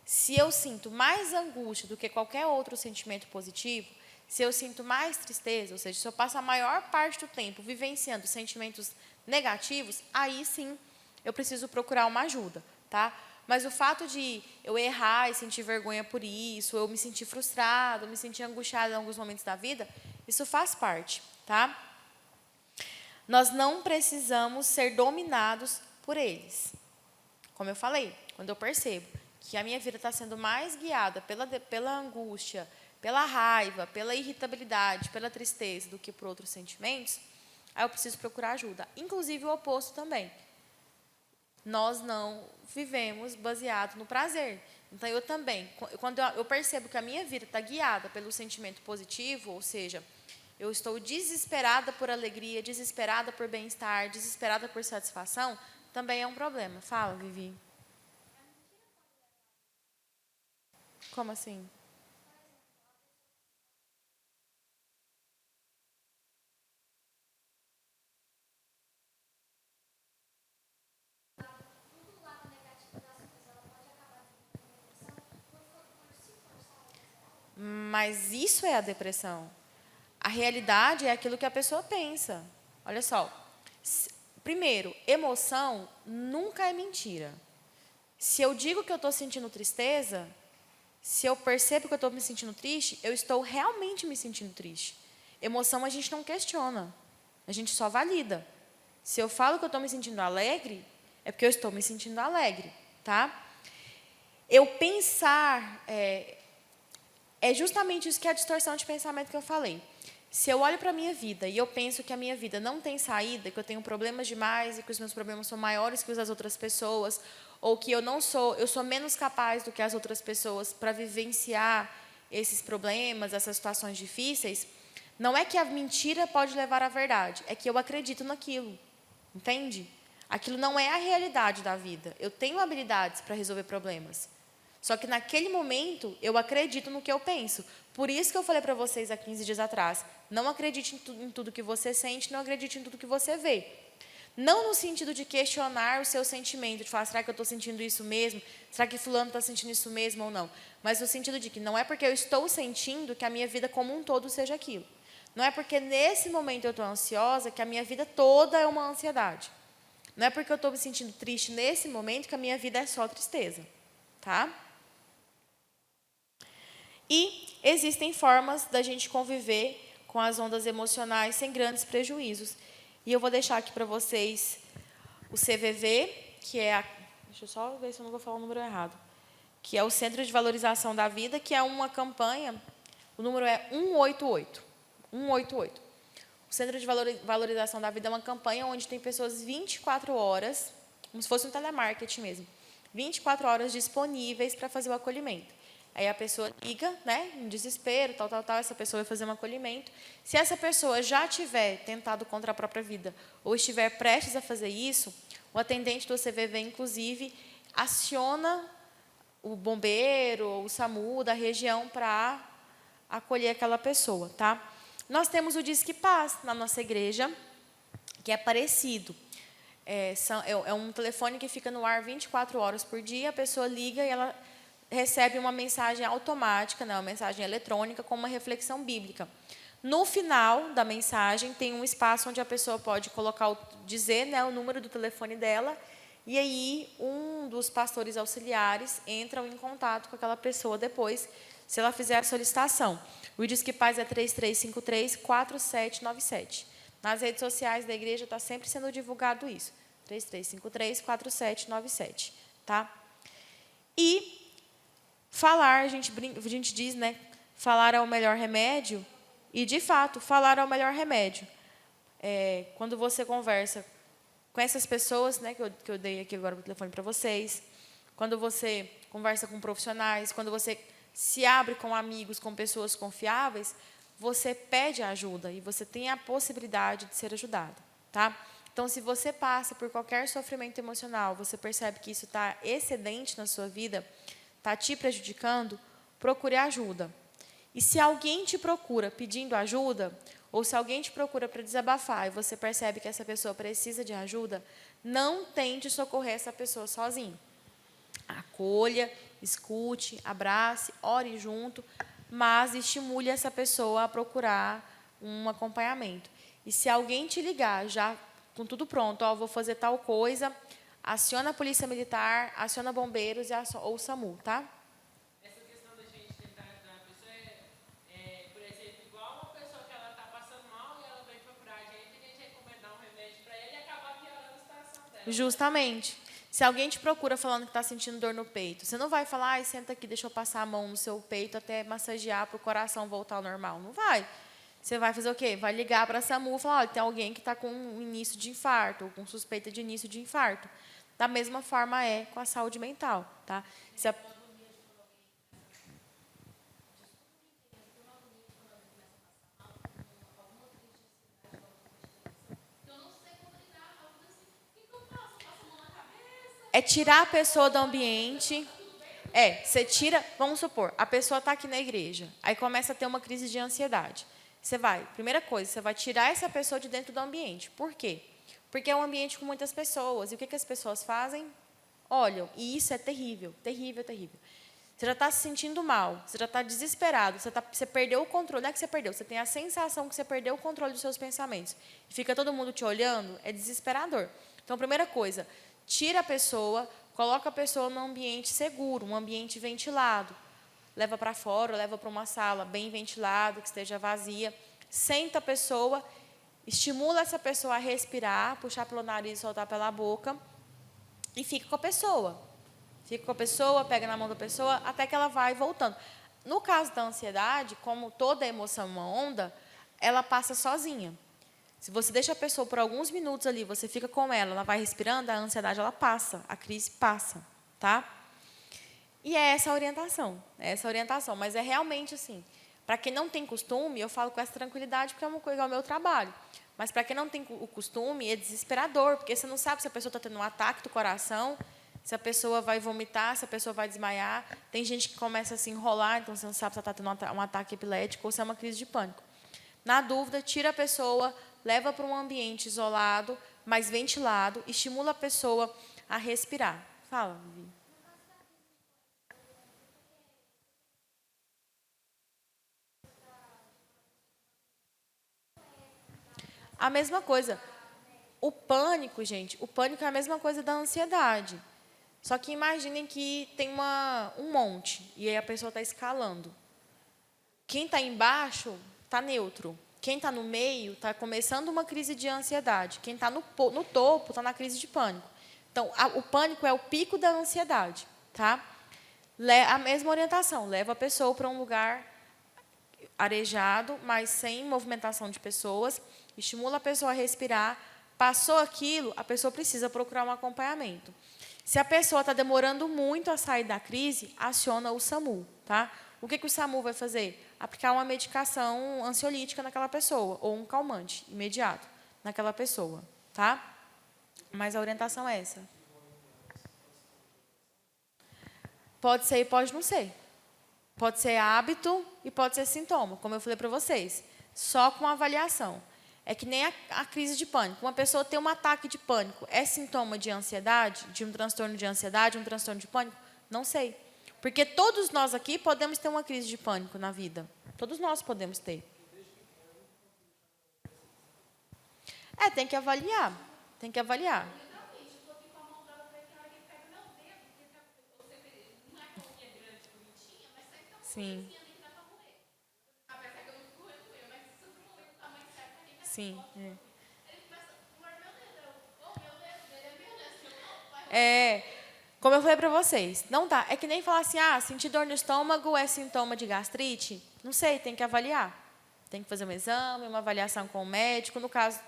Se eu sinto mais angústia do que qualquer outro sentimento positivo, se eu sinto mais tristeza, ou seja, se eu passo a maior parte do tempo vivenciando sentimentos negativos, aí sim eu preciso procurar uma ajuda, tá? Mas o fato de eu errar e sentir vergonha por isso, eu me sentir frustrado, eu me sentir angustiado em alguns momentos da vida, isso faz parte, tá? Nós não precisamos ser dominados por eles. Como eu falei, quando eu percebo que a minha vida está sendo mais guiada pela angústia, pela raiva, pela irritabilidade, pela tristeza do que por outros sentimentos, aí eu preciso procurar ajuda. Inclusive o oposto também. Nós não vivemos baseado no prazer. Então, eu também, quando eu percebo que a minha vida está guiada pelo sentimento positivo, ou seja, eu estou desesperada por alegria, desesperada por bem-estar, desesperada por satisfação, também é um problema. Fala, Vivi. Como assim? Mas isso é a depressão. A realidade é aquilo que a pessoa pensa. Olha só. Primeiro, emoção nunca é mentira. Se eu digo que eu estou sentindo tristeza, se eu percebo que eu estou me sentindo triste, eu estou realmente me sentindo triste. Emoção a gente não questiona. A gente só valida. Se eu falo que eu estou me sentindo alegre, é porque eu estou me sentindo alegre, tá? Eu pensar é justamente isso que é a distorção de pensamento que eu falei. Se eu olho para a minha vida e eu penso que a minha vida não tem saída, que eu tenho problemas demais e que os meus problemas são maiores que os das outras pessoas, ou que eu sou menos capaz do que as outras pessoas para vivenciar esses problemas, essas situações difíceis, não é que a mentira pode levar à verdade, é que eu acredito naquilo. Entende? Aquilo não é a realidade da vida. Eu tenho habilidades para resolver problemas. Só que naquele momento, eu acredito no que eu penso. Por isso que eu falei para vocês há 15 dias atrás, não acredite em tudo que você sente, não acredite em tudo que você vê. Não no sentido de questionar o seu sentimento, de falar, será que eu estou sentindo isso mesmo? Será que fulano está sentindo isso mesmo ou não? Mas no sentido de que não é porque eu estou sentindo que a minha vida como um todo seja aquilo. Não é porque nesse momento eu estou ansiosa que a minha vida toda é uma ansiedade. Não é porque eu estou me sentindo triste nesse momento que a minha vida é só tristeza. Tá? E existem formas da gente conviver com as ondas emocionais sem grandes prejuízos. E eu vou deixar aqui para vocês o CVV, que é a... Deixa eu só ver se eu não vou falar o número errado. Que é o Centro de Valorização da Vida, que é uma campanha, o número é 188. 188. O Centro de Valorização da Vida é uma campanha onde tem pessoas 24 horas, como se fosse um telemarketing mesmo, 24 horas disponíveis para fazer o acolhimento. Aí a pessoa liga, né, em desespero, essa pessoa vai fazer um acolhimento. Se essa pessoa já tiver tentado contra a própria vida ou estiver prestes a fazer isso, o atendente do CVV, inclusive, aciona o bombeiro ou o SAMU da região para acolher aquela pessoa, tá? Nós temos o Disque Paz na nossa igreja, que é parecido. É um telefone que fica no ar 24 horas por dia, a pessoa liga e ela recebe uma mensagem automática, né, uma mensagem eletrônica com uma reflexão bíblica. No final da mensagem tem um espaço onde a pessoa pode dizer, né, o número do telefone dela, e aí um dos pastores auxiliares entra em contato com aquela pessoa depois, se ela fizer a solicitação. O Disque Paz é 3353-4797. Nas redes sociais da igreja está sempre sendo divulgado isso. 3353-4797. Tá? E falar, a gente diz, né? Falar é o melhor remédio. E, de fato, falar é o melhor remédio. Quando você conversa com essas pessoas, né, que eu dei aqui agora o telefone para vocês, quando você conversa com profissionais, quando você se abre com amigos, com pessoas confiáveis, você pede ajuda e você tem a possibilidade de ser ajudado, tá? Então, se você passa por qualquer sofrimento emocional, você percebe que isso está excedente na sua vida, está te prejudicando, procure ajuda. E se alguém te procura pedindo ajuda, ou se alguém te procura para desabafar e você percebe que essa pessoa precisa de ajuda, não tente socorrer essa pessoa sozinho. Acolha, escute, abrace, ore junto, mas estimule essa pessoa a procurar um acompanhamento. E se alguém te ligar, já com tudo pronto, vou fazer tal coisa, aciona a polícia militar, aciona bombeiros ou o SAMU, tá? Essa questão da gente tentar ajudar a pessoa por exemplo, igual uma pessoa que ela está passando mal e ela vem procurar a gente recomendar um remédio para ele e acabar piorando a situação dela. Justamente. Se alguém te procura falando que está sentindo dor no peito, você não vai falar, senta aqui, deixa eu passar a mão no seu peito até massagear para o coração voltar ao normal. Não vai. Você vai fazer o quê? Vai ligar para a SAMU e falar, olha, tem alguém que está com início de infarto, ou com suspeita de início de infarto. Da mesma forma é com a saúde mental. Tá? Se a... É tirar a pessoa do ambiente. Você tira, vamos supor, a pessoa está aqui na igreja, aí começa a ter uma crise de ansiedade. Primeira coisa, você vai tirar essa pessoa de dentro do ambiente. Por quê? Porque é um ambiente com muitas pessoas. E o que as pessoas fazem? Olham. E isso é terrível, terrível, terrível. Você já está se sentindo mal, você já está desesperado, você perdeu o controle. Não é que você perdeu, você tem a sensação que você perdeu o controle dos seus pensamentos. E fica todo mundo te olhando, é desesperador. Então, primeira coisa, tira a pessoa, coloca a pessoa num ambiente seguro, um ambiente ventilado. Leva para fora, leva para uma sala bem ventilada, que esteja vazia. Senta a pessoa, estimula essa pessoa a respirar, puxar pelo nariz e soltar pela boca. E fica com a pessoa. Fica com a pessoa, pega na mão da pessoa, até que ela vai voltando. No caso da ansiedade, como toda emoção é uma onda, ela passa sozinha. Se você deixa a pessoa por alguns minutos ali, você fica com ela vai respirando, a ansiedade ela passa, a crise passa, tá? E é essa a orientação, mas é realmente assim. Para quem não tem costume, eu falo com essa tranquilidade porque é uma coisa ao meu trabalho. Mas para quem não tem o costume, é desesperador, porque você não sabe se a pessoa está tendo um ataque do coração, se a pessoa vai vomitar, se a pessoa vai desmaiar. Tem gente que começa a se enrolar, então você não sabe se ela está tendo um ataque epilético ou se é uma crise de pânico. Na dúvida, tira a pessoa, leva para um ambiente isolado, mais ventilado, estimula a pessoa a respirar. Fala, Vivi. A mesma coisa. O pânico, gente, o pânico é a mesma coisa da ansiedade. Só que imaginem que tem um monte e aí a pessoa está escalando. Quem está embaixo está neutro. Quem está no meio está começando uma crise de ansiedade. Quem está no topo está na crise de pânico. Então, o pânico é o pico da ansiedade. Tá? A mesma orientação, leva a pessoa para um lugar arejado, mas sem movimentação de pessoas, estimula a pessoa a respirar. Passou aquilo, a pessoa precisa procurar um acompanhamento. Se a pessoa está demorando muito a sair da crise, aciona o SAMU. Tá? O que o SAMU vai fazer? Aplicar uma medicação ansiolítica naquela pessoa, ou um calmante imediato naquela pessoa. Tá? Mas a orientação é essa. Pode ser e pode não ser. Pode ser hábito e pode ser sintoma, como eu falei para vocês. Só com avaliação. É que nem a crise de pânico. Uma pessoa tem um ataque de pânico. É sintoma de ansiedade? De um transtorno de ansiedade? Um transtorno de pânico? Não sei. Porque todos nós aqui podemos ter uma crise de pânico na vida. Todos nós podemos ter. Tem que avaliar. Tem que avaliar. Sim. Sim. Como eu falei para vocês, não dá. É que nem falar assim, sentir dor no estômago é sintoma de gastrite. Não sei, tem que avaliar. Tem que fazer um exame, uma avaliação com o médico. No caso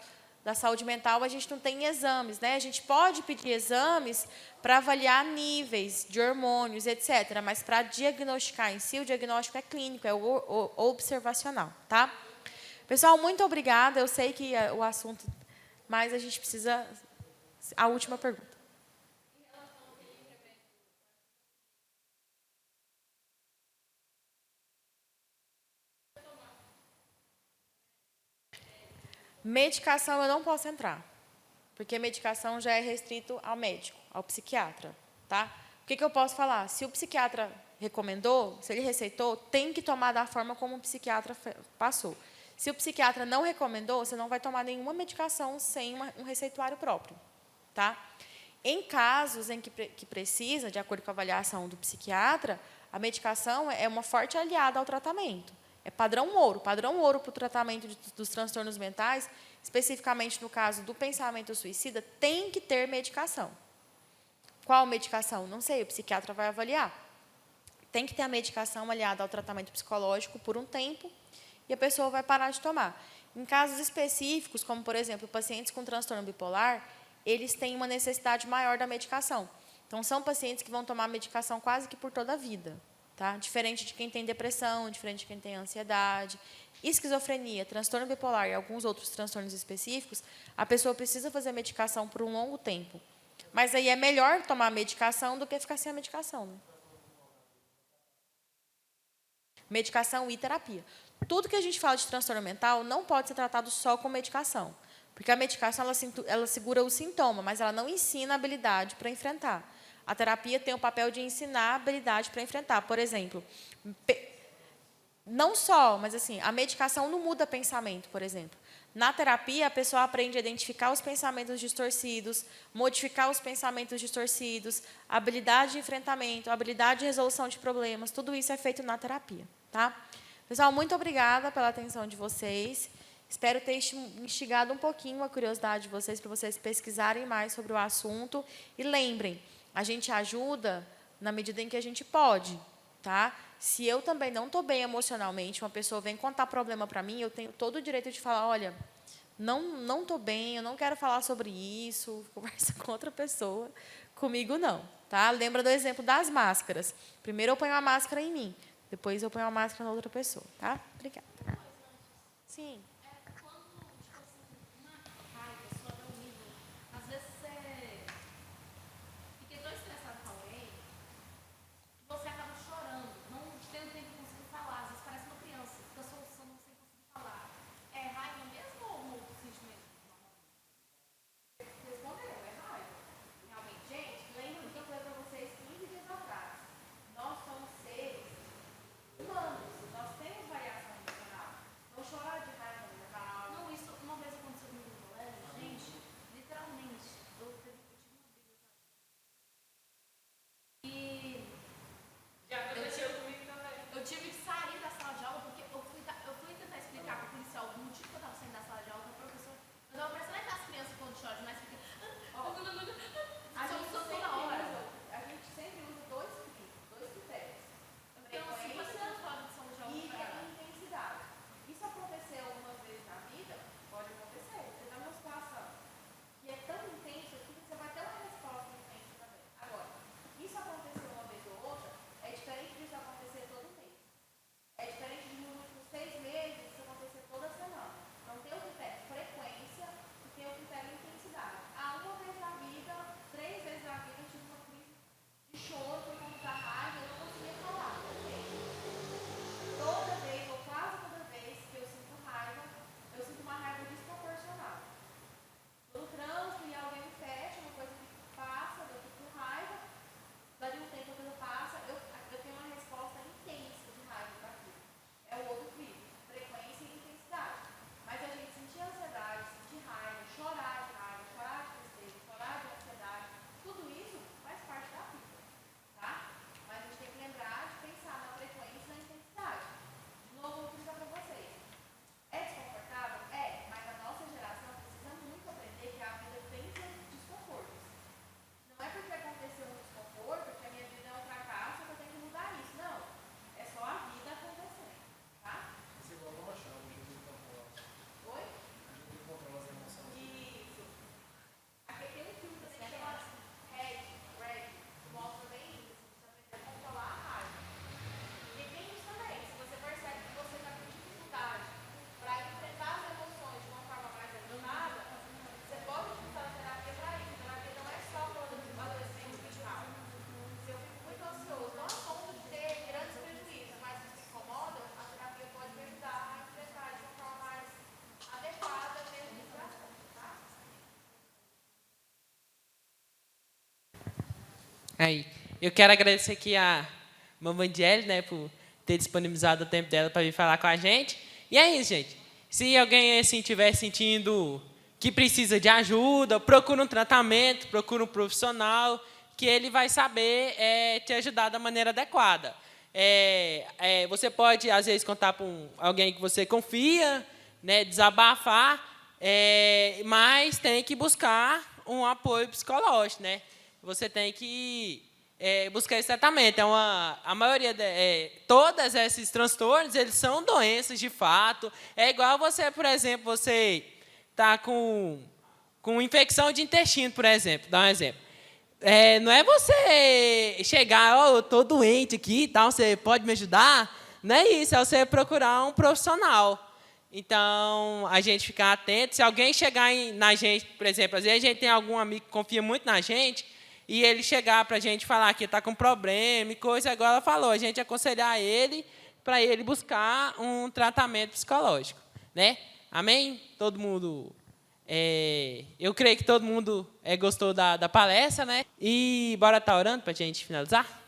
da saúde mental, a gente não tem exames, né? A gente pode pedir exames para avaliar níveis de hormônios, etc. Mas para diagnosticar em si, o diagnóstico é clínico, é o observacional, tá? Pessoal, muito obrigada. Eu sei que o assunto, mas a gente precisa... A última pergunta. Medicação eu não posso entrar, porque medicação já é restrito ao médico, ao psiquiatra. Tá? O que eu posso falar? Se o psiquiatra recomendou, se ele receitou, tem que tomar da forma como o psiquiatra passou. Se o psiquiatra não recomendou, você não vai tomar nenhuma medicação sem um receituário próprio. Tá? Em casos em que precisa, de acordo com a avaliação do psiquiatra, a medicação é uma forte aliada ao tratamento. É padrão ouro para o tratamento dos transtornos mentais, especificamente no caso do pensamento suicida, tem que ter medicação. Qual medicação? Não sei, o psiquiatra vai avaliar. Tem que ter a medicação aliada ao tratamento psicológico por um tempo e a pessoa vai parar de tomar. Em casos específicos, como, por exemplo, pacientes com transtorno bipolar, eles têm uma necessidade maior da medicação. Então, são pacientes que vão tomar medicação quase que por toda a vida. Tá? Diferente de quem tem depressão, diferente de quem tem ansiedade. Esquizofrenia, transtorno bipolar e alguns outros transtornos específicos, a pessoa precisa fazer medicação por um longo tempo. Mas aí é melhor tomar medicação do que ficar sem a medicação. Né? Medicação e terapia. Tudo que a gente fala de transtorno mental não pode ser tratado só com medicação. Porque a medicação ela segura o sintoma, mas ela não ensina a habilidade para enfrentar. A terapia tem o papel de ensinar a habilidade para enfrentar. Por exemplo, não só, mas assim, a medicação não muda pensamento, por exemplo. Na terapia, a pessoa aprende a identificar os pensamentos distorcidos, modificar os pensamentos distorcidos, habilidade de enfrentamento, habilidade de resolução de problemas. Tudo isso é feito na terapia. Tá? Pessoal, muito obrigada pela atenção de vocês. Espero ter instigado um pouquinho a curiosidade de vocês, para vocês pesquisarem mais sobre o assunto. E lembrem, a gente ajuda na medida em que a gente pode. Tá? Se eu também não estou bem emocionalmente, uma pessoa vem contar problema para mim, eu tenho todo o direito de falar, olha, não estou bem, eu não quero falar sobre isso, conversa com outra pessoa, comigo não. Tá? Lembra do exemplo das máscaras. Primeiro eu ponho a máscara em mim, depois eu ponho a máscara na outra pessoa. Tá? Obrigada. Sim. Aí, eu quero agradecer aqui a Mamãe Jelly, né, por ter disponibilizado o tempo dela para vir falar com a gente. E é isso, gente. Se alguém assim estiver sentindo que precisa de ajuda, procura um tratamento, procura um profissional, que ele vai saber te ajudar da maneira adequada. Você pode, às vezes, contar para alguém que você confia, né, desabafar, mas tem que buscar um apoio psicológico, né? Você tem que buscar esse tratamento. A maioria, todos esses transtornos, eles são doenças de fato. É igual você, por exemplo, você está com infecção de intestino, por exemplo. Dá um exemplo. Não é você chegar, eu estou doente aqui e tal, você pode me ajudar? Não é isso, é você procurar um profissional. Então, a gente ficar atento. Se alguém chegar na gente, por exemplo, às vezes a gente tem algum amigo que confia muito na gente, e ele chegar para a gente falar que está com problema e coisa, agora ela falou, a gente aconselhar ele para ele buscar um tratamento psicológico. Né? Amém? Todo mundo... eu creio que todo mundo gostou da palestra, né? E bora estar orando para a gente finalizar?